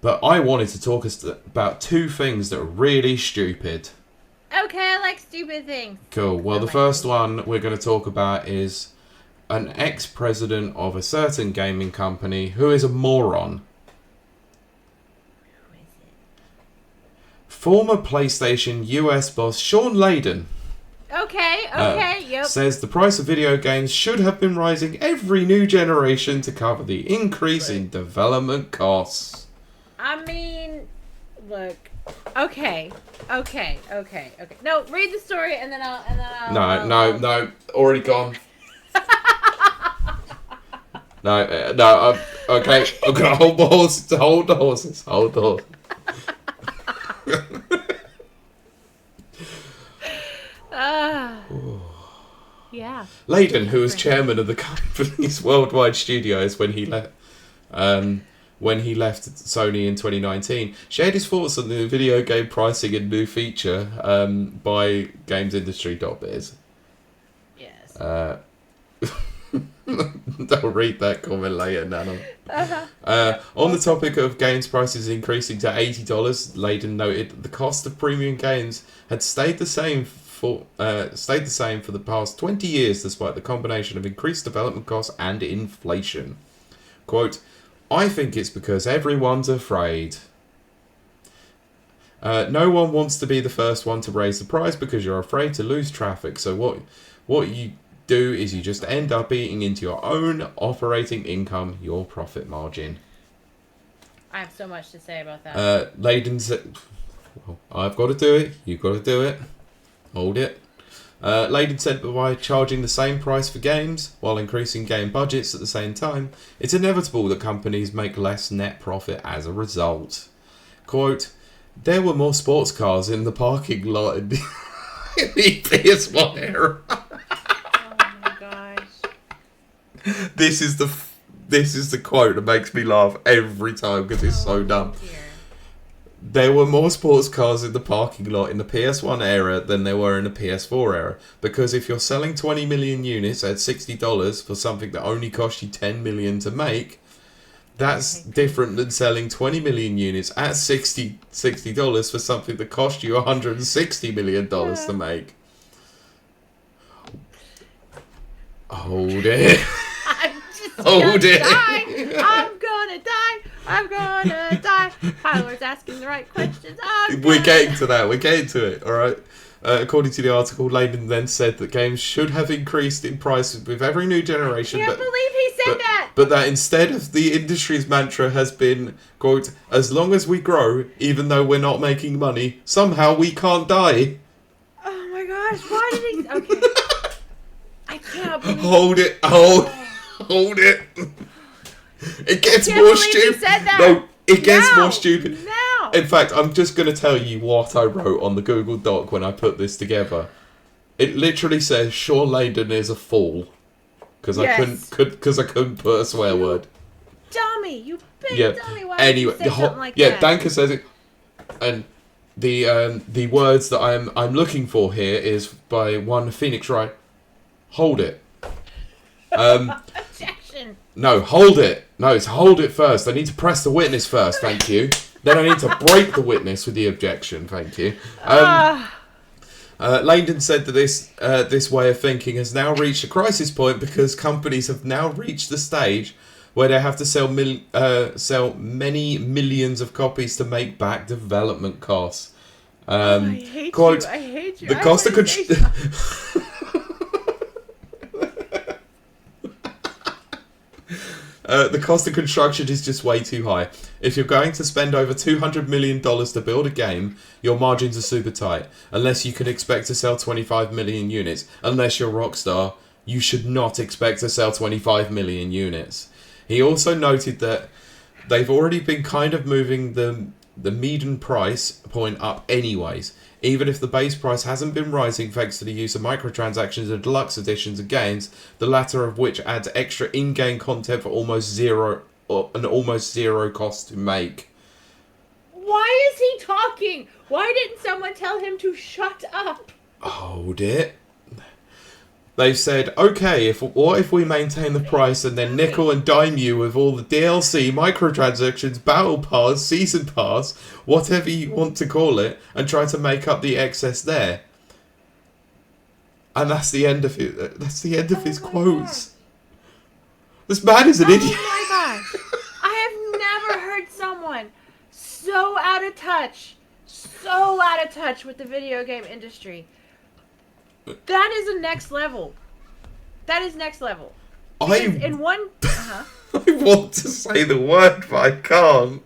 But I wanted to talk about two things that are really stupid. Okay, I like stupid things. Cool. Well, the first one we're going to talk about is an ex-president of a certain gaming company who is a moron. Who is it? Former PlayStation US boss Shawn Layden. Okay, yep. Says the price of video games should have been rising every new generation to cover the increase in development costs. I mean, look. Okay. No, read the story and then I'll. No. Already gone. No. Okay. I'm gonna hold the horses. Hold the horses. Yeah. Layden, who was chairman of the company's worldwide studios when he left Sony in 2019, shared his thoughts on the video game pricing and new feature by gamesindustry.biz. Yes. I'll read that comment later, Nana. On the topic of games prices increasing to $80, Layden noted that the cost of premium games had stayed the same for the past 20 years, despite the combination of increased development costs and inflation. Quote, I think it's because everyone's afraid. No one wants to be the first one to raise the price because you're afraid to lose traffic. So what you do is you just end up eating into your own operating income, your profit margin. I have so much to say about that. Layden said, well, I've got to do it. You've got to do it. Hold it. Layden said that by charging the same price for games while increasing game budgets at the same time, it's inevitable that companies make less net profit as a result. Quote, there were more sports cars in the parking lot in the PS1 era. Oh my gosh. This is the quote that makes me laugh every time because it's so dumb. Dear. There were more sports cars in the parking lot in the PS1 era than there were in the PS4 era. Because if you're selling 20 million units at $60 for something that only cost you 10 million to make, that's different than selling 20 million units at $60 for something that cost you $160 million to make. Hold it. Hold it. I'm gonna die. Tyler's asking the right questions. We're getting to that. We're getting to it. All right. According to the article, Layden then said that games should have increased in price with every new generation. I can't believe he said that. But that instead of the industry's mantra has been, quote, as long as we grow, even though we're not making money, somehow we can't die. Oh my gosh. Why did he... Okay. I can't believe... Hold it. It gets more stupid. No, it gets more stupid. Now. In fact, I'm just going to tell you what I wrote on the Google Doc when I put this together. It literally says Shawn Layden is a fool because I couldn't put a swear word. Dummy, you big dummy. Why anyway, would you say something like that? Danka says it, and the words that I'm looking for here is by one Phoenix Wright. Hold it. Objection. No, hold it. No, it's hold it first. I need to press the witness first, thank you. Then I need to break the witness with the objection, thank you. Layden said that this way of thinking has now reached a crisis point because companies have now reached the stage where they have to sell many millions of copies to make back development costs. I hate you. I hate you. The cost of the cost of construction is just way too high. If you're going to spend over $200 million to build a game, your margins are super tight. Unless you can expect to sell 25 million units. Unless you're Rockstar, you should not expect to sell 25 million units. He also noted that they've already been kind of moving the median price point up anyways. Even if the base price hasn't been rising thanks to the use of microtransactions and deluxe editions of games, the latter of which adds extra in-game content for almost zero cost to make. Why is he talking? Why didn't someone tell him to shut up? Hold it. They've said, okay, what if we maintain the price and then nickel and dime you with all the DLC, microtransactions, battle pass, season pass, whatever you want to call it, and try to make up the excess there. And that's the end of it. That's the end of his quotes. Gosh. This man is an idiot. Oh my gosh. I have never heard someone so out of touch with the video game industry. That is the next level. That is next level. In one, I want to say the word, but I can't.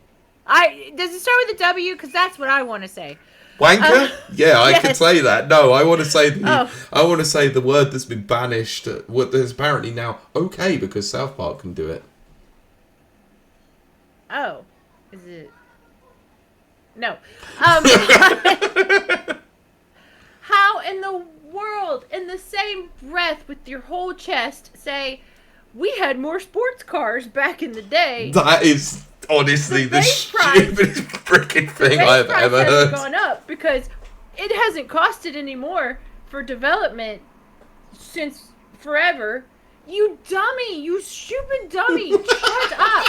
Does it start with a W? Because that's what I want to say. Wanker? Yeah, I can say that. No, I want to say I want to say the word that's been banished. What is apparently now okay because South Park can do it. Oh, is it? No. How in the world, in the same breath with your whole chest, say we had more sports cars back in the day? That is honestly the stupidest freaking thing I've ever heard. Gone up because it hasn't costed any more for development since forever. You dummy! You stupid dummy! Shut up!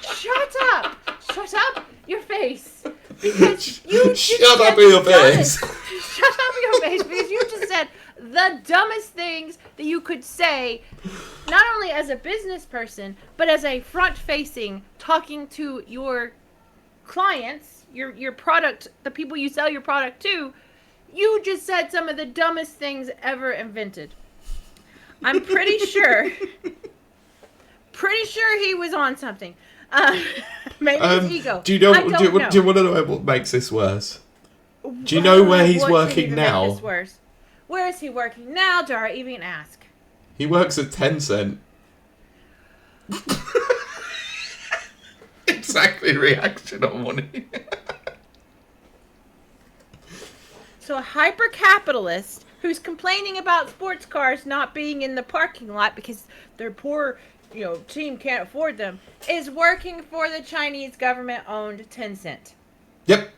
Shut up! Shut up your face! Because you shut up your face! Shut up your face! Because you just said the dumbest things that you could say, not only as a business person, but as a front-facing, talking to your clients, your product, the people you sell your product to. You just said some of the dumbest things ever invented. I'm pretty sure he was on something. Maybe his ego. Do you want to know what makes this worse? Do you know where he's working now? Make this worse? Where is he working now? Do I even ask? He works at Tencent. Exactly reaction I wanted. So a hyper-capitalist who's complaining about sports cars not being in the parking lot because their poor, team can't afford them, is working for the Chinese government-owned Tencent. Yep.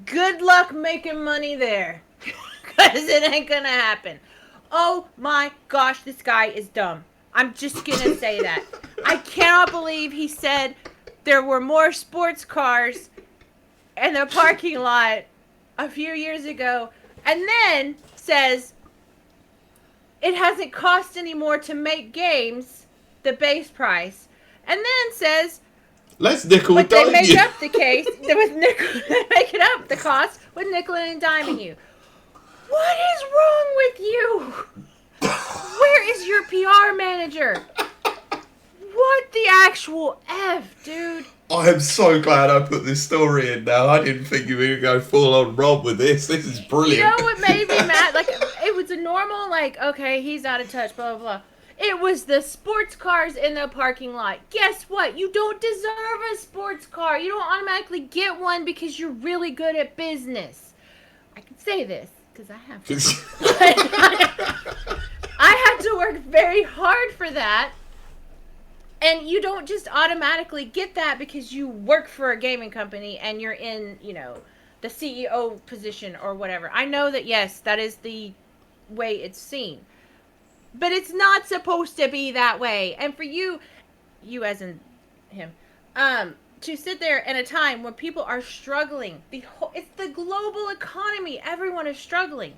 Good luck making money there. Because it ain't gonna happen. Oh my gosh, this guy is dumb. I'm just gonna say that. I cannot believe he said there were more sports cars in the parking lot a few years ago, and then says it hasn't cost any more to make games, the base price, and then says let's nickel and dime you. They make up the case with nickel. They make it up the cost with nickel and diming you. What is wrong with you? Where is your PR manager? What the actual F, dude? I am so glad I put this story in now. I didn't think you were going to go full on Rob with this. This is brilliant. You know what made me mad? Like, it was a normal, okay, he's out of touch, blah, blah, blah. It was the sports cars in the parking lot. Guess what? You don't deserve a sports car. You don't automatically get one because you're really good at business. I can say this because I have to. I had to work very hard for that. And you don't just automatically get that because you work for a gaming company and you're in, the CEO position or whatever. I know that, yes, that is the way it's seen. But it's not supposed to be that way. And for you as in him, to sit there in a time when people are struggling, it's the global economy. Everyone is struggling.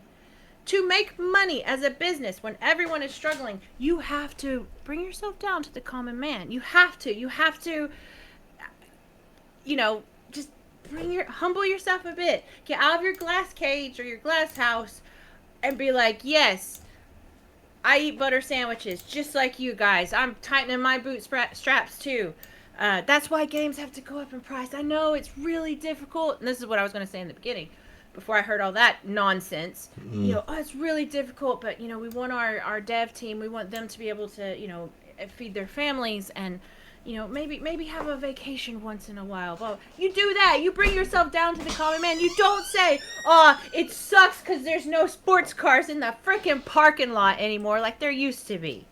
To make money as a business when everyone is struggling, you have to bring yourself down to the common man. You have to, just humble yourself a bit. Get out of your glass cage or your glass house and be like, yes, I eat butter sandwiches just like you guys. I'm tightening my boot straps too. That's why games have to go up in price. I know it's really difficult. And this is what I was going to say in the beginning before I heard all that nonsense. It's really difficult, but, we want our dev team, we want them to be able to, feed their families and, maybe have a vacation once in a while. Well, you do that. You bring yourself down to the common man. You don't say, it sucks because there's no sports cars in the freaking parking lot anymore like there used to be.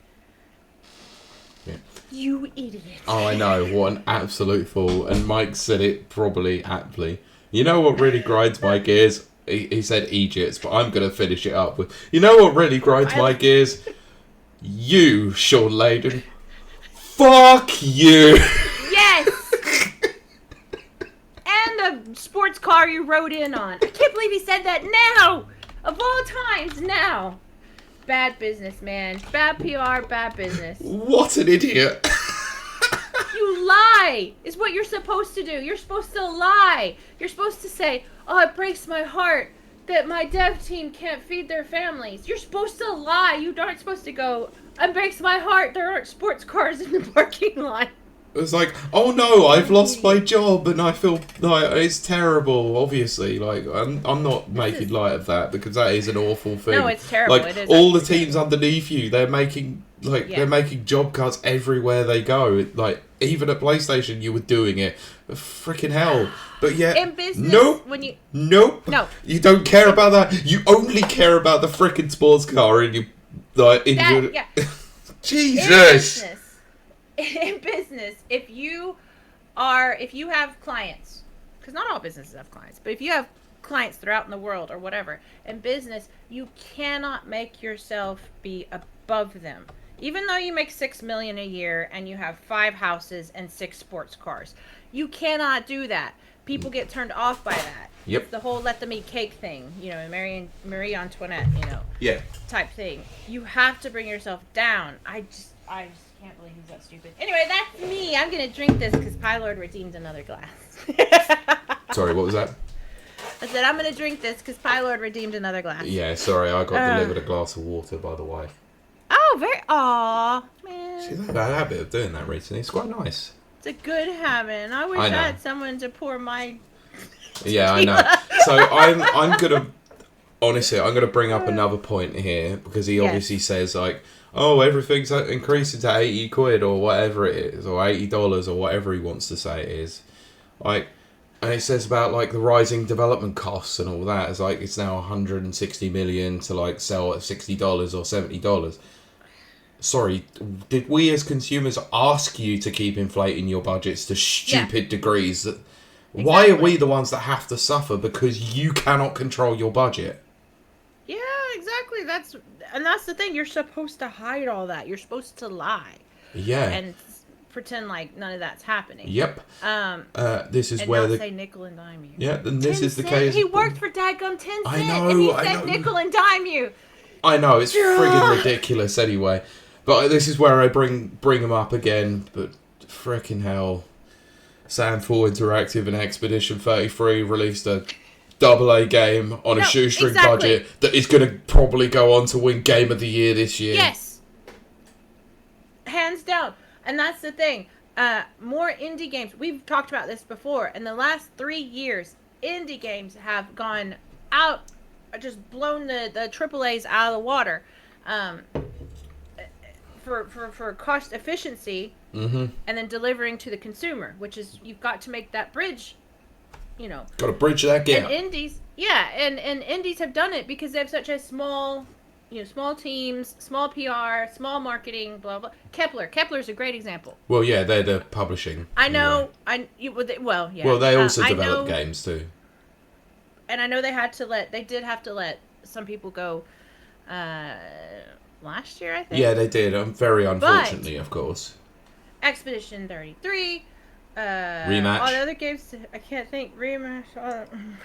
Yeah. You idiot. Oh, I know. What an absolute fool. And Mike said it probably aptly. You know what really grinds my gears? he said Egypt, but I'm going to finish it up with, you know what really grinds my gears? You, Shawn Layden. Fuck you. Yes. And the sports car you rode in on. I can't believe he said that now. Of all times, now. Bad business, man. Bad PR, bad business. What an idiot. You lie is what you're supposed to do. You're supposed to lie. You're supposed to say, oh, it breaks my heart that my dev team can't feed their families. You're supposed to lie. You aren't supposed to go, it breaks my heart there aren't sports cars in the parking lot. It's like, oh no, I've lost my job and I feel like it's terrible. Obviously, like I'm not making light of that because that is an awful thing. No, it's terrible. Like it is all the teams underneath you, they're making Yeah. they're making job cuts everywhere they go. Like even at PlayStation, you were doing it. Freaking hell! But yeah, in business, nope, when you nope, no, you don't care about that. You only care about the freaking sports car in your your. yeah. Jesus. In business, if you have clients, because not all businesses have clients, but if you have clients throughout in the world or whatever, in business, you cannot make yourself be above them. Even though you make $6 million a year and you have 5 houses and 6 sports cars, you cannot do that. People get turned off by that. Yep. It's the whole let them eat cake thing, Marie Antoinette, Yeah. type thing. You have to bring yourself down. I just can't believe he's that stupid. Anyway, that's me. I'm gonna drink this because Pylord redeemed another glass. Sorry, what was that? I said I'm gonna drink this because Pylord redeemed another glass. Yeah, sorry, I got delivered a glass of water by the wife. Oh, aw, man. She's had a habit of doing that recently. It's quite nice. It's a good habit. And I wish I had someone to pour my. Yeah, I know. So I'm gonna bring up another point here because he obviously says like, oh, everything's increasing to 80 quid or whatever it is, or $80 or whatever he wants to say it is. Like, and it says about like the rising development costs and all that. It's like it's now 160 million to like sell at $60 or $70. Sorry, did we as consumers ask you to keep inflating your budgets to stupid degrees? That why are we the ones that have to suffer because you cannot control your budget? Yeah, exactly. That's the thing. You're supposed to hide all that. You're supposed to lie. Yeah. And pretend like none of that's happening. Yep. This is and where not say nickel and dime you. Yeah, and this is the Cent. case. He worked for dadgum 10 cent. I know. And he said nickel and dime you. I know. It's friggin' ridiculous. Anyway, but this is where I bring him up again. But frickin' hell, Sandfall Interactive and Expedition 33 released a AA game on a shoestring budget that is going to probably go on to win Game of the Year this year. Yes. Hands down. And that's the thing. More indie games. We've talked about this before. In the last 3 years, indie games have gone out, just blown the AAAs out of the water. For cost efficiency, and then delivering to the consumer, which is you've got to make that bridge. Got to bridge that gap. And indies, and indies have done it because they have such a small teams, small PR, small marketing, blah blah. Kepler's a great example. Well, yeah, they're the publishing. I know. Well, they also develop games too. And I know they did have to let some people go last year, I think. Yeah, they did. Very unfortunately, of course. Expedition 33. Rematch. All the other games, I can't think. Rematch.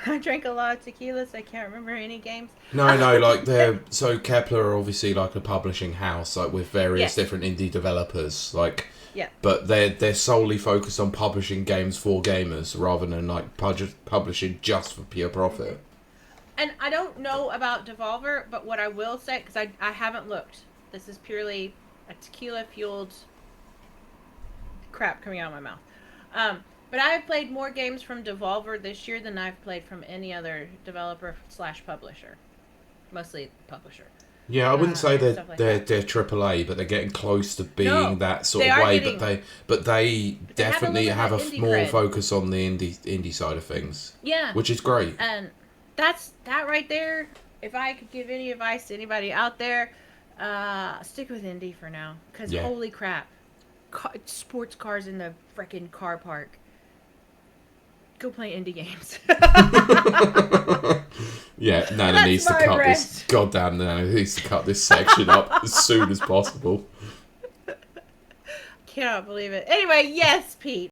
I drank a lot of tequila, so I can't remember any games. No, like so Kepler are obviously like a publishing house, like with various different indie developers, like. Yeah. But they're solely focused on publishing games for gamers rather than like publishing just for pure profit. And I don't know about Devolver, but what I will say, because I haven't looked. This is purely a tequila fueled crap coming out of my mouth. But I have played more games from Devolver this year than I've played from any other developer / publisher. Mostly publisher. Yeah, I wouldn't say they're AAA, but they're getting close to being that sort of way. But they definitely have a more focus on the indie side of things. Yeah, which is great. And that right there. If I could give any advice to anybody out there, stick with indie for now. Because holy crap, sports cars in the frickin' car park. Go play indie games. Yeah, Nana That's needs to my cut rant. this. Goddamn, Nana needs to cut this section up as soon as possible. Cannot believe it. Anyway, yes, Pete.